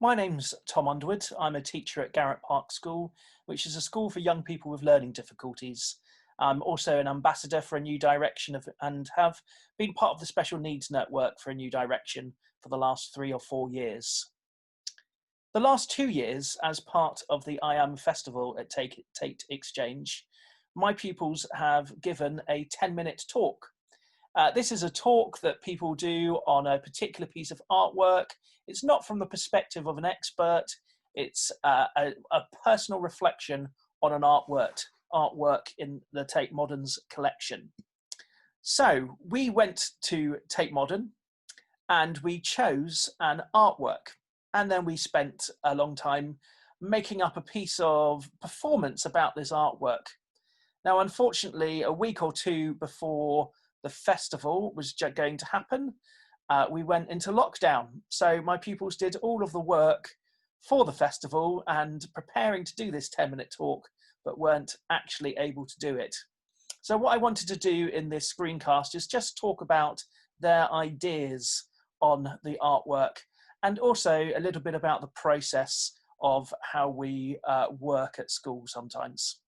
My name's Tom Underwood. I'm a teacher at Garratt Park School, which is a school for young people with learning difficulties. I'm also an ambassador for A New Direction and have been part of the Special Needs Network for A New Direction for the last 3 or 4 years. The last 2 years, as part of the I Am Festival at Tate Exchange, my pupils have given a 10-minute talk. This is a talk that people do on a particular piece of artwork. It's not from the perspective of an expert. It's a personal reflection on an artwork in the Tate Modern's collection. So we went to Tate Modern and we chose an artwork. And then we spent a long time making up a piece of performance about this artwork. Now, unfortunately, a week or two before the festival was going to happen, we went into lockdown. So my pupils did all of the work for the festival and preparing to do this 10-minute talk, but weren't actually able to do it. So what I wanted to do in this screencast is just talk about their ideas on the artwork and also a little bit about the process of how we work at school sometimes.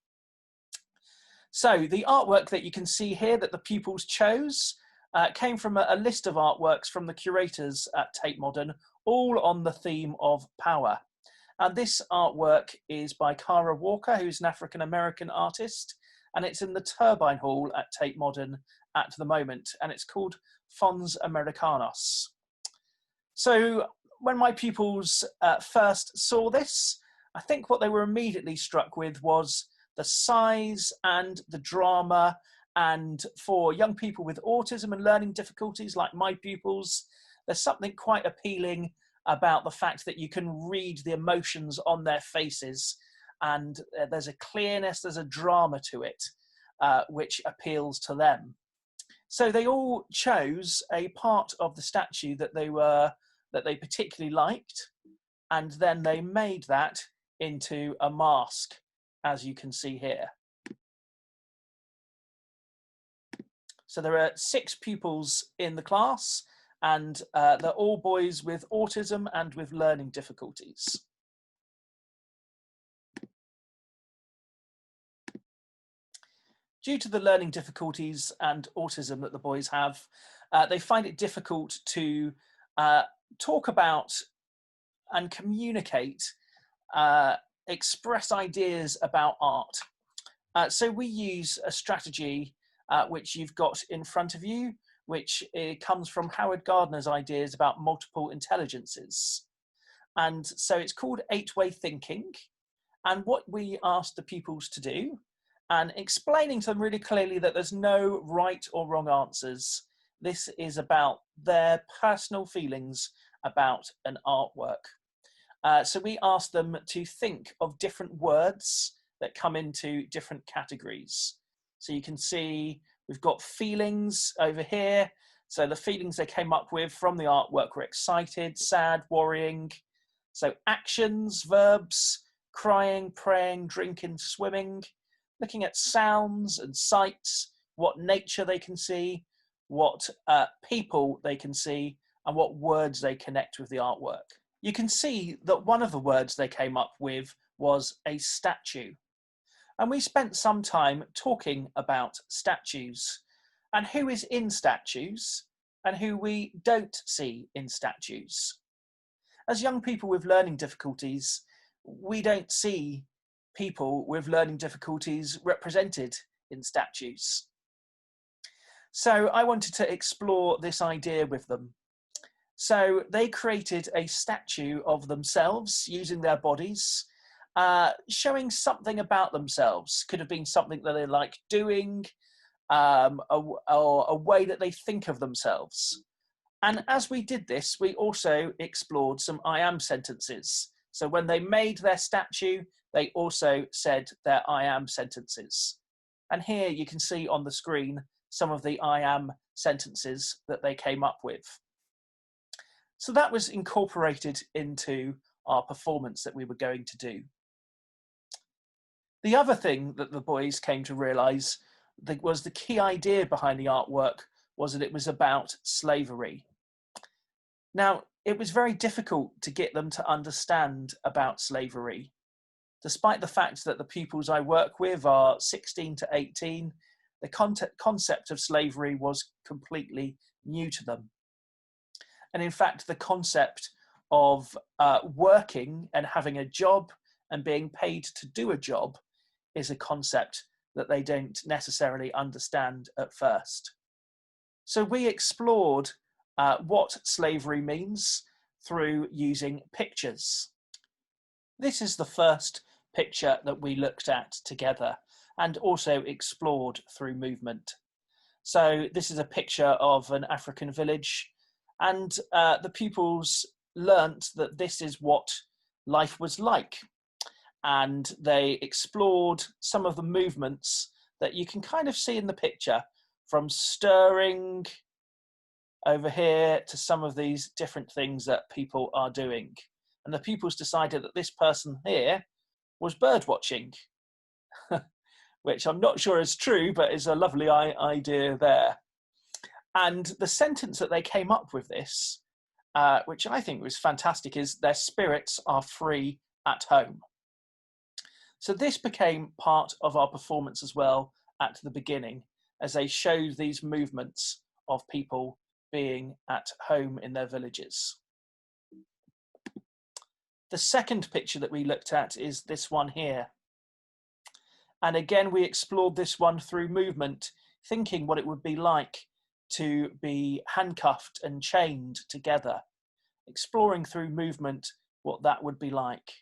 So the artwork that you can see here that the pupils chose came from a list of artworks from the curators at Tate Modern, all on the theme of power. And this artwork is by Cara Walker, who's an African-American artist, and it's in the Turbine Hall at Tate Modern at the moment, and it's called Fons Americanus. So when my pupils first saw this, I think what they were immediately struck with was the size and the drama. And for young people with autism and learning difficulties like my pupils, there's something quite appealing about the fact that you can read the emotions on their faces, and there's a clearness, there's a drama to it, which appeals to them. So they all chose a part of the statue that they particularly liked, and then they made that into a mask, as you can see here. So there are 6 pupils in the class, and they're all boys with autism and with learning difficulties. Due to the learning difficulties and autism that the boys have, they find it difficult to talk about and communicate, express ideas about art. So we use a strategy which you've got in front of you, which comes from Howard Gardner's ideas about multiple intelligences. And so it's called 8-way thinking. And what we asked the pupils to do, and explaining to them really clearly that there's no right or wrong answers. This is about their personal feelings about an artwork. So we asked them to think of different words that come into different categories. So you can see we've got feelings over here. So the feelings they came up with from the artwork were excited, sad, worrying. So actions, verbs, crying, praying, drinking, swimming, looking at sounds and sights, what nature they can see, what people they can see, and what words they connect with the artwork. You can see that one of the words they came up with was a statue. And we spent some time talking about statues and who is in statues and who we don't see in statues. As young people with learning difficulties, we don't see people with learning difficulties represented in statues. So I wanted to explore this idea with them. So they created a statue of themselves using their bodies, showing something about themselves. Could have been something that they like doing, or a way that they think of themselves. And as we did this, we also explored some I am sentences. So when they made their statue, they also said their I am sentences. And here you can see on the screen some of the I am sentences that they came up with. So that was incorporated into our performance that we were going to do. The other thing that the boys came to realise was the key idea behind the artwork was that it was about slavery. Now, it was very difficult to get them to understand about slavery. Despite the fact that the pupils I work with are 16 to 18, the concept of slavery was completely new to them. And in fact, the concept of working and having a job and being paid to do a job is a concept that they don't necessarily understand at first. So we explored what slavery means through using pictures. This is the first picture that we looked at together and also explored through movement. So this is a picture of an African village, and the pupils learnt that this is what life was like. And they explored some of the movements that you can kind of see in the picture, from stirring over here to some of these different things that people are doing. And the pupils decided that this person here was bird watching, which I'm not sure is true, but is a lovely idea there. And the sentence that they came up with this, which I think was fantastic, is their spirits are free at home. So this became part of our performance as well at the beginning, as they showed these movements of people being at home in their villages. The second picture that we looked at is this one here. And again, we explored this one through movement, thinking what it would be like to be handcuffed and chained together, exploring through movement what that would be like.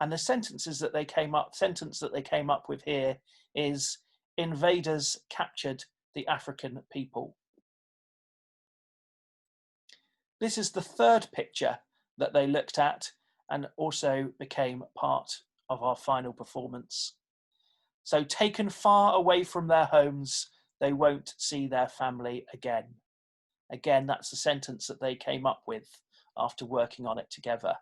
And the sentence that they came up with here is, invaders captured the African people. This is the third picture that they looked at and also became part of our final performance. So, taken far away from their homes, they won't see their family again. Again, that's the sentence that they came up with after working on it together.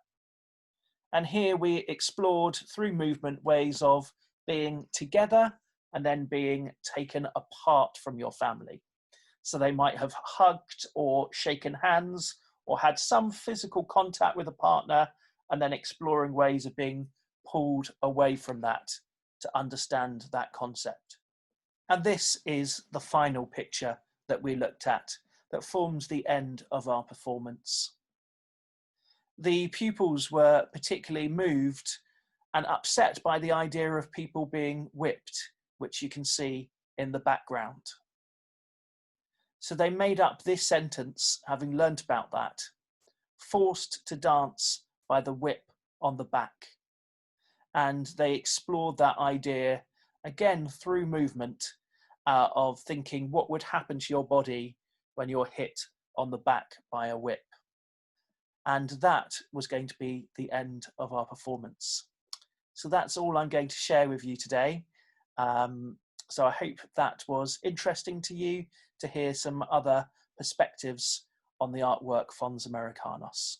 And here we explored through movement ways of being together and then being taken apart from your family. So they might have hugged or shaken hands or had some physical contact with a partner, and then exploring ways of being pulled away from that to understand that concept. And this is the final picture that we looked at that forms the end of our performance. The pupils were particularly moved and upset by the idea of people being whipped, which you can see in the background. So they made up this sentence, having learnt about that: forced to dance by the whip on the back. And they explored that idea again through movement of thinking what would happen to your body when you're hit on the back by a whip. And that was going to be the end of our performance. So that's all I'm going to share with you today. So I hope that was interesting to you to hear some other perspectives on the artwork Fons Americanus.